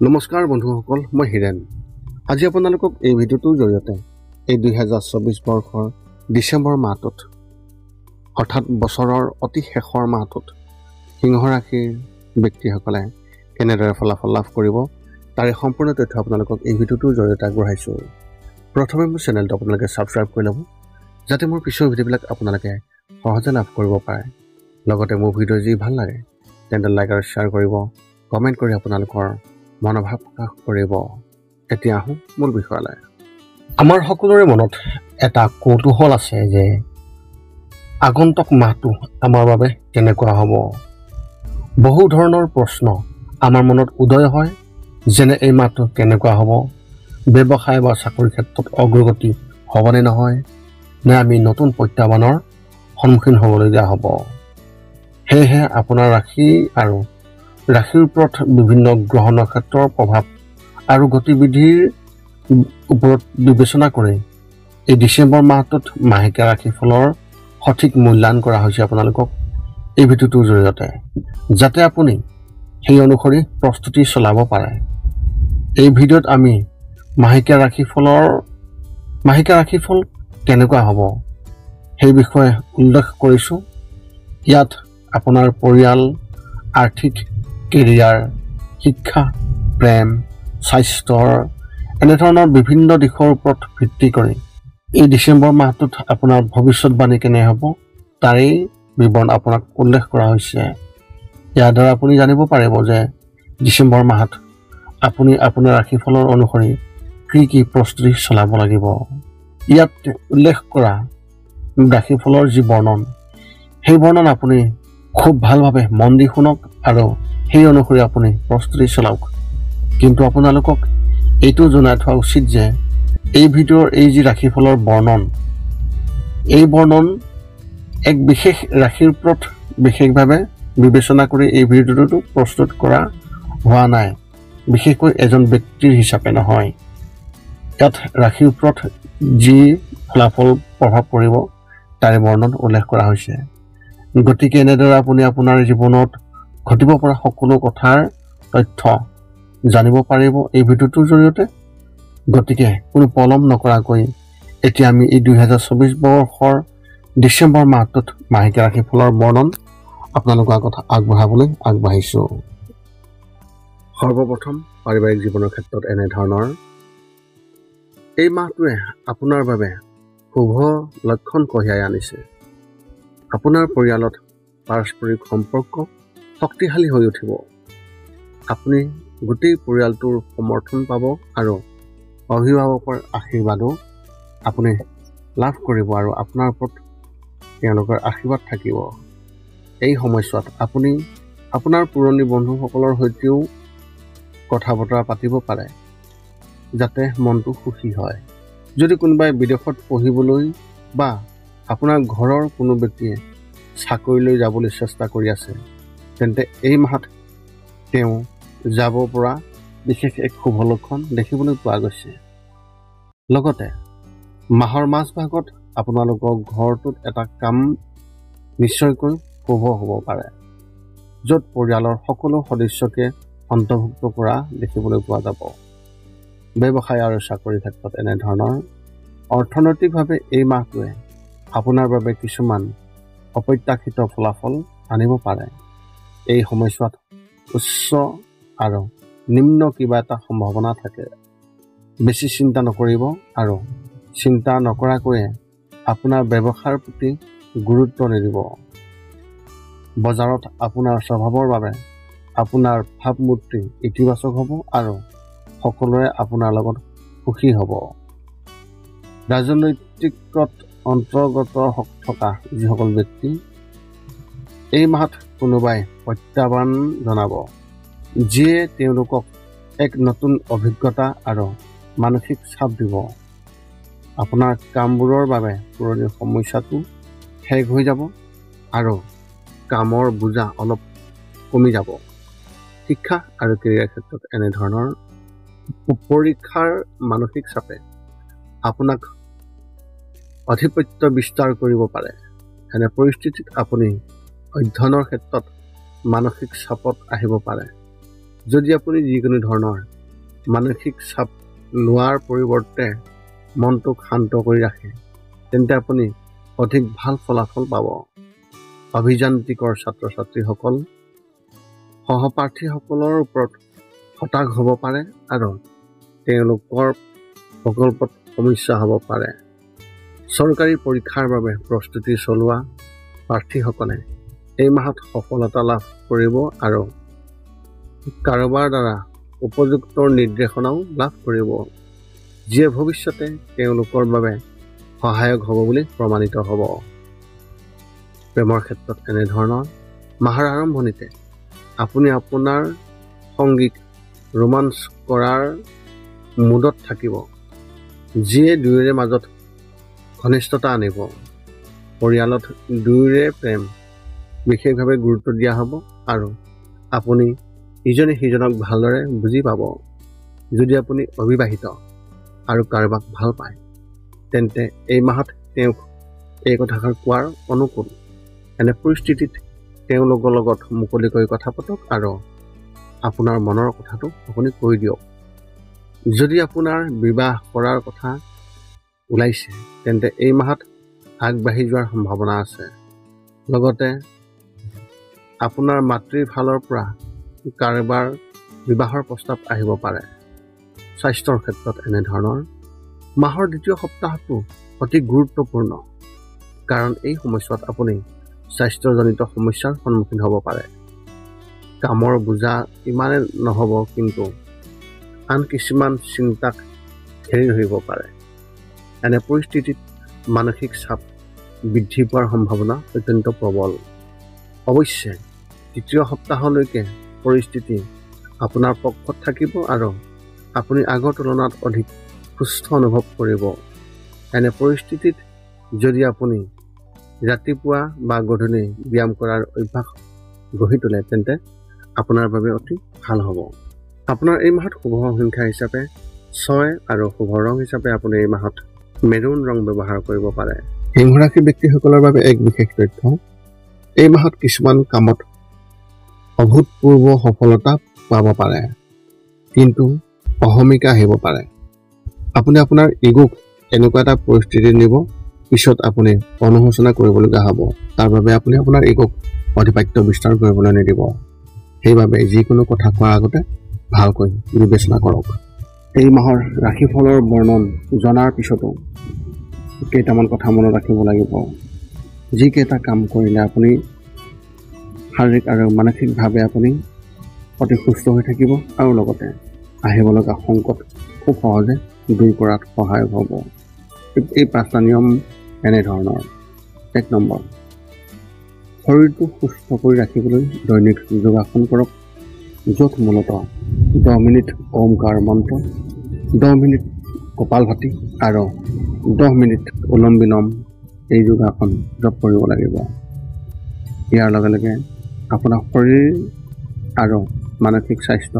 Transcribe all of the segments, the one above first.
নমস্কাৰ বন্ধুসকল, মই হিৰেন। আজি আপোনালোকক এই ভিডিঅ'টোৰ জৰিয়তে এই 2024 বৰ্ষৰ ডিচেম্বৰ মাহটোত অৰ্থাৎ বছৰৰ অতি শেষৰ মাহটোত সিংহ ৰাশিৰ ব্যক্তিসকলে কেনেদৰে ফলাফল লাভ কৰিব তাৰে সম্পূৰ্ণ তথ্য আপোনালোকক এই ভিডিঅ'টোৰ জৰিয়তে আগবঢ়াইছোঁ। প্ৰথমে মোৰ চেনেলটো আপোনালোকে ছাবস্ক্ৰাইব কৰি ল'ব, যাতে মোৰ পিছৰ ভিডিঅ'বিলাক আপোনালোকে সহজে লাভ কৰিব পাৰে। লগতে মোৰ ভিডিঅ' যি ভাল লাগে তেন্তে লাইক আৰু শ্বেয়াৰ কৰিব, কমেণ্ট কৰি আপোনালোকৰ মনোভাৱ প্ৰকাশ কৰিব। এতিয়া আহোঁ মূল বিষয়লৈ। আমাৰ সকলোৰে মনত এটা কৌতূহল আছে যে আগন্তুক মাহটো আমাৰ বাবে কেনেকুৱা হ'ব। বহু ধৰণৰ প্ৰশ্ন আমাৰ মনত উদয় হয়, যেনে এই মাহটো কেনেকুৱা হ'ব, ব্যৱসায় বা চাকৰিৰ ক্ষেত্ৰত অগ্ৰগতি হ'বনে নহয়, নে আমি নতুন প্ৰত্যাহ্বানৰ সন্মুখীন হ'বলগীয়া হ'ব। সেয়েহে আপোনাৰ ৰাশি আৰু ৰাশিৰ ওপৰত বিভিন্ন গ্ৰহ নক্ষত্ৰৰ প্ৰভাৱ আৰু গতিবিধিৰ ওপৰত বিবেচনা কৰি এই ডিচেম্বৰ মাহটোত মাহেকীয়া ৰাশিফলৰ সঠিক মূল্যায়ন কৰা হৈছে আপোনালোকক এই ভিডিঅ'টোৰ জৰিয়তে, যাতে আপুনি সেই অনুসৰি প্ৰস্তুতি চলাব পাৰে। এই ভিডিঅ'ত আমি মাহেকীয়া ৰাশিফল কেনেকুৱা হ'ব সেই বিষয়ে উল্লেখ কৰিছোঁ। ইয়াত আপোনাৰ পৰিয়াল, আৰ্থিক, কেৰিয়াৰ, শিক্ষা, প্ৰেম, স্বাস্থ্যৰ এনেধৰণৰ বিভিন্ন দিশৰ ওপৰত ভিত্তি কৰি এই ডিচেম্বৰ মাহটোত আপোনাৰ ভৱিষ্যতবাণী কেনে হ'ব তাৰেই বিৱৰণ আপোনাক উল্লেখ কৰা হৈছে। ইয়াৰ দ্বাৰা আপুনি জানিব পাৰিব যে ডিচেম্বৰ মাহত আপুনি আপোনাৰ ৰাশিফলৰ অনুসৰি কি প্ৰস্তুতি চলাব লাগিব। ইয়াত উল্লেখ কৰা ৰাশিফলৰ যি বৰ্ণন, সেই বৰ্ণন আপুনি খুব ভালভাৱে মন দি শুনক আৰু সেই অনুসৰি আপুনি প্ৰস্তুতি চলাওক। কিন্তু আপোনালোকক এইটো জনাই থোৱা উচিত যে এই ভিডিঅ'ৰ এই যি ৰাশিফলৰ বৰ্ণন, এই বৰ্ণন এক বিশেষ ৰাশিৰ ওপৰত বিশেষভাৱে বিবেচনা কৰি এই ভিডিঅ'টো প্ৰস্তুত কৰা হোৱা নাই, বিশেষকৈ এজন ব্যক্তিৰ হিচাপে নহয়। ইয়াত ৰাশিৰ ওপৰত যি ফলাফল প্ৰভাৱ পৰিব তাৰে বৰ্ণন উল্লেখ কৰা হৈছে। গতিকে এনেদৰে আপুনি আপোনাৰ জীৱনত ঘটিব পৰা সকলো কথাৰ তথ্য জানিব পাৰিব এই ভিডিঅ'টোৰ জৰিয়তে। গতিকে কোনো পলম নকৰাকৈ এতিয়া আমি এই 2024 বৰ্ষৰ ডিচেম্বৰ মাহটোত মাহেকীয়া ৰাশিফলৰ বৰ্ণন আপোনালোকৰ আগত আগবঢ়াবলৈ আগবাঢ়িছোঁ। সৰ্বপ্ৰথম পাৰিবাৰিক জীৱনৰ ক্ষেত্ৰত এনেধৰণৰ এই মাহটোৱে আপোনাৰ বাবে শুভ লক্ষণ কঢ়িয়াই আনিছে। আপোনাৰ পৰিয়ালত পাৰস্পৰিক সম্পৰ্ক শক্তিশালী হৈ উঠিব। আপুনি গোটেই পৰিয়ালটোৰ সমৰ্থন পাব আৰু অভিভাৱকৰ আশীৰ্বাদো আপুনি লাভ কৰিব আৰু আপোনাৰ ওপৰত তেওঁলোকৰ আশীৰ্বাদ থাকিব। এই সময়ছোৱাত আপুনি আপোনাৰ পুৰণি বন্ধুসকলৰ সৈতেও কথা বতৰা পাতিব পাৰে, যাতে মনটো সুখী হয়। যদি কোনোবাই বিদেশত পঢ়িবলৈ বা আপোনাৰ ঘৰৰ কোনো ব্যক্তিয়ে চাকৰিলৈ যাবলৈ চেষ্টা কৰি আছে, তেন্তে এই মাহত তেওঁ যাব পৰা বিশেষ এক শুভ লক্ষণ দেখিবলৈ পোৱা গৈছে। লগতে মাহৰ মাজভাগত আপোনালোকৰ ঘৰটোত এটা কাম নিশ্চয়কৈ শুভ হ'ব পাৰে, য'ত পৰিয়ালৰ সকলো সদস্যকে অন্তৰ্ভুক্ত কৰা দেখিবলৈ পোৱা যাব। ব্যৱসায় আৰু চাকৰিৰ ক্ষেত্ৰত এনেধৰণৰ অৰ্থনৈতিকভাৱে এই মাহটোৱে আপোনাৰ বাবে কিছুমান অপ্ৰত্যাশিত ফলাফল আনিব পাৰে। এই সময়ছোৱাত উচ্চ আৰু নিম্ন কিবা এটা সম্ভাৱনা থাকে। বেছি চিন্তা নকৰিব আৰু চিন্তা নকৰাকৈয়ে আপোনাৰ ব্যৱসায়ৰ প্ৰতি গুৰুত্ব নিদিব। বজাৰত আপোনাৰ স্বভাৱৰ বাবে আপোনাৰ ভাৱমূৰ্তি ইতিবাচক হ'ব আৰু সকলোৰে আপোনাৰ লগত সুখী হ'ব। ৰাজনৈতিকত অন্তৰ্গত থকা যিসকল ব্যক্তি, এই মাহত কোনোবাই প্ৰত্যাহ্বান জনাব, যিয়ে তেওঁলোকক এক নতুন অভিজ্ঞতা আৰু মানসিক চাপ দিব। আপোনাৰ কামবোৰৰ বাবে পুৰণি সমস্যাটো শেষ হৈ যাব আৰু কামৰ বোজা অলপ কমি যাব। শিক্ষা আৰু কেৰিয়াৰ ক্ষেত্ৰত এনেধৰণৰ পৰীক্ষাৰ মানসিক চাপে আপোনাক আধিপত্য বিস্তাৰ কৰিব পাৰে। এনে পৰিস্থিতিত আপুনি অধ্যয়নৰ ক্ষেত্ৰত মানসিক চাপত আহিব পাৰে। যদি আপুনি যিকোনো ধৰণৰ মানসিক চাপ লোৱাৰ পৰিৱৰ্তে মনটোক শান্ত কৰি ৰাখে তেন্তে আপুনি অধিক ভাল ফলাফল পাব। অভিযান্ত্ৰিকৰ ছাত্ৰ ছাত্ৰীসকল সহপাঠীসকলৰ ওপৰত হতাশ হ'ব পাৰে আৰু তেওঁলোকৰ প্ৰকল্পত সমস্যা হ'ব পাৰে। চৰকাৰী পৰীক্ষাৰ বাবে প্ৰস্তুতি চলোৱা প্ৰাৰ্থীসকলে এই মাহত সফলতা লাভ কৰিব আৰু কাৰোবাৰ দ্বাৰা উপযুক্ত নিৰ্দেশনাও লাভ কৰিব, যিয়ে ভৱিষ্যতে তেওঁলোকৰ বাবে সহায়ক হ'ব বুলি প্ৰমাণিত হ'ব। প্ৰেমৰ ক্ষেত্ৰত এনেধৰণৰ মাহৰ আৰম্ভণিতে আপুনি আপোনাৰ সংগীক ৰোমাঞ্চ কৰাৰ মুডত থাকিব, যিয়ে দুয়োৰে মাজত ঘনিষ্ঠতা আনিব। পৰিয়ালত দুয়োৰে প্ৰেম বিশেষভাৱে গুৰুত্ব দিয়া হ'ব আৰু আপুনি ইজনে সিজনক ভালদৰে বুজি পাব। যদি আপুনি অবিবাহিত আৰু কাৰোবাক ভাল পায় তেন্তে এই মাহত তেওঁক এই কথাষাৰ কোৱাৰ অনুকূল। এনে পৰিস্থিতিত তেওঁলোকৰ লগত মুকলিকৈ কথা পাতক আৰু আপোনাৰ মনৰ কথাটো আপুনি কৈ দিয়ক। যদি আপোনাৰ বিবাহ কৰাৰ কথা ওলাইছে তেন্তে এই মাহত আগবাঢ়ি যোৱাৰ সম্ভাৱনা আছে। লগতে আপোনাৰ মাতৃৰ ফালৰ পৰা কাৰোবাৰ বিবাহৰ প্ৰস্তাৱ আহিব পাৰে। স্বাস্থ্যৰ ক্ষেত্ৰত এনেধৰণৰ মাহৰ দ্বিতীয় সপ্তাহটো অতি গুৰুত্বপূৰ্ণ, কাৰণ এই সময়ছোৱাত আপুনি স্বাস্থ্যজনিত সমস্যাৰ সন্মুখীন হ'ব পাৰে। কামৰ বোজা ইমানে নহ'ব, কিন্তু আন কিছুমান চিন্তাক ঘেৰি ধৰিব পাৰে। এনে পৰিস্থিতিত মানসিক চাপ বৃদ্ধি পোৱাৰ সম্ভাৱনা অত্যন্ত প্ৰবল। অৱশ্যে তৃতীয় সপ্তাহলৈকে পৰিস্থিতি আপোনাৰ পক্ষত থাকিব আৰু আপুনি আগৰ তুলনাত অধিক সুস্থ অনুভৱ কৰিব। এনে পৰিস্থিতিত যদি আপুনি ৰাতিপুৱা বা গধূলি ব্যায়াম কৰাৰ অভ্যাস গঢ়ি তোলে তেন্তে আপোনাৰ বাবে অতি ভাল হ'ব। আপোনাৰ এই মাহত শুভ সংখ্যা হিচাপে 6 আৰু শুভ ৰং হিচাপে আপুনি এই মাহত মেৰুন ৰং ব্যৱহাৰ কৰিব পাৰে। সিংহ ৰাশি ব্যক্তিসকলৰ বাবে এক বিশেষ তথ্য, এই মাহত কিছুমান কামত অভূতপূৰ্ব সফলতা পাব পাৰে, কিন্তু অহমিকা আহিব পাৰে। আপুনি আপোনাৰ ইগোক এনেকুৱা এটা পৰিস্থিতিত নিব, পিছত আপুনি অনুশোচনা কৰিবলগীয়া হ'ব। তাৰ বাবে আপুনি আপোনাৰ ইগোক আধিপত্য বিস্তাৰ কৰিবলৈ নিদিব। সেইবাবে যিকোনো কথা কোৱাৰ আগতে ভালকৈ বিবেচনা কৰক। এই মাহৰ ৰাশিফলৰ বৰ্ণন জনাৰ পিছতো কেইটামান কথা মনত ৰাখিব লাগিব। যিকেইটা কাম কৰিলে আপুনি শাৰীৰিক আৰু মানসিকভাৱে আপুনি অতি সুস্থ হৈ থাকিব আৰু লগতে আহিব লগা সংকট খুব সহজে দূৰ কৰাত সহায়ক হ'ব। এই 5টা নিয়ম এনেধৰণৰ। 1 নম্বৰ, শৰীৰটো সুস্থ কৰি ৰাখিবলৈ দৈনিক যোগাসন কৰক, য'ত মূলতঃ 10 মিনিট ওমকাৰ মন্ত্ৰ, 10 মিনিট কপালভাতি আৰু 10 মিনিট অনুলোম বিলোম এই যোগাসন জপ কৰিব লাগিব। ইয়াৰ লগে লগে আপোনাৰ শৰীৰ আৰু মানসিক স্বাস্থ্য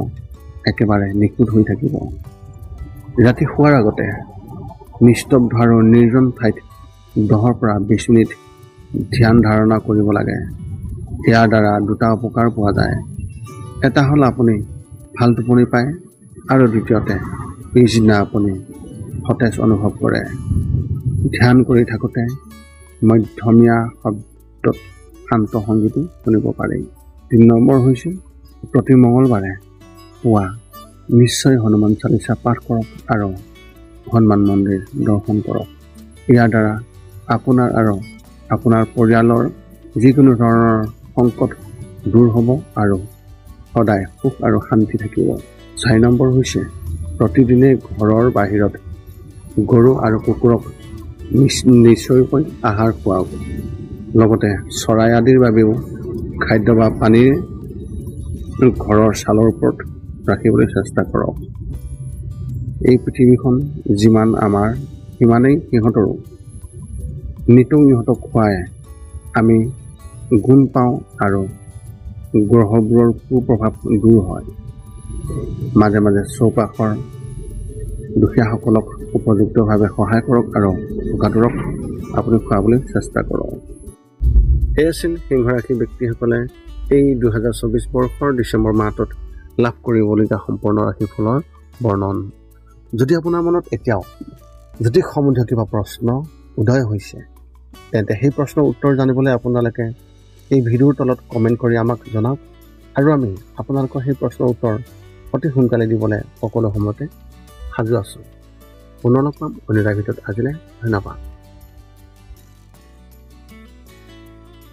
একেবাৰে নিখুঁত হৈ থাকিব। ৰাতি শোৱাৰ আগতে নিস্তব্ধ আৰু নিৰ্জন ঠাইত 10 পৰা 20 মিনিট ধ্যান ধাৰণা কৰিব লাগে। ইয়াৰ দ্বাৰা 2টা উপকাৰ পোৱা যায়। এটা হ'ল আপুনি ভাল টোপনি পায় আৰু দ্বিতীয়তে পিছদিনা আপুনি সতেজ অনুভৱ কৰে। ধ্যান কৰি থাকোঁতে মধ্যমীয়া শব্দত শান্ত সংগীতো শুনিব পাৰি। 3 নম্বৰ হৈছে প্ৰতি মঙলবাৰে পুৱা নিশ্চয় হনুমান চালিচা পাঠ কৰক আৰু হনুমান মন্দিৰ দৰ্শন কৰক। ইয়াৰ দ্বাৰা আপোনাৰ আৰু আপোনাৰ পৰিয়ালৰ যিকোনো ধৰণৰ সংকট দূৰ হ'ব আৰু সদায় সুখ আৰু শান্তি থাকিব। 4 নম্বৰ হৈছে প্ৰতিদিনে ঘৰৰ বাহিৰত গৰু আৰু কুকুৰক নিশ্চয়কৈ আহাৰ খুৱাওক। লগতে চৰাই আদিৰ বাবেও খাদ্য বা পানীৰ ঘৰৰ ছালৰ ওপৰত ৰাখিবলৈ চেষ্টা কৰক। এই পৃথিৱীখন যিমান আমাৰ সিমানেই সিহঁতৰো। নিতৌ ইহঁতক খুৱাই আমি গুণ পাওঁ আৰু গ্ৰহবোৰৰ কুপ্ৰভাৱ দূৰ হয়। মাজে মাজে চৌপাশৰ দুখীয়াসকলক উপযুক্তভাৱে সহায় কৰক আৰু ভোকাতুৰক আপুনি খুৱাবলৈ চেষ্টা কৰক। এই আছিল সিংহ ৰাশি ব্যক্তিসকলে এই 2024 বৰ্ষৰ ডিচেম্বৰ মাহটোত লাভ কৰিবলগীয়া সম্পূৰ্ণ ৰাশিফলৰ বৰ্ণন। যদি আপোনাৰ মনত এতিয়াও জ্যোতিষ সম্বন্ধীয় কিবা প্ৰশ্ন উদয় হৈছে, তেন্তে সেই প্ৰশ্নৰ উত্তৰ জানিবলৈ আপোনালোকে এই ভিডিঅ'ৰ তলত কমেণ্ট কৰি আমাক জনাওক, আৰু আমি আপোনালোকৰ সেই প্ৰশ্নৰ উত্তৰ অতি সোনকালে দিবলৈ সকলো সময়তে সাজু আছোঁ। পুনৰ লগ পাম অন্য এটা ভিডিঅ'ত। আজিলৈ ধন্যবাদ।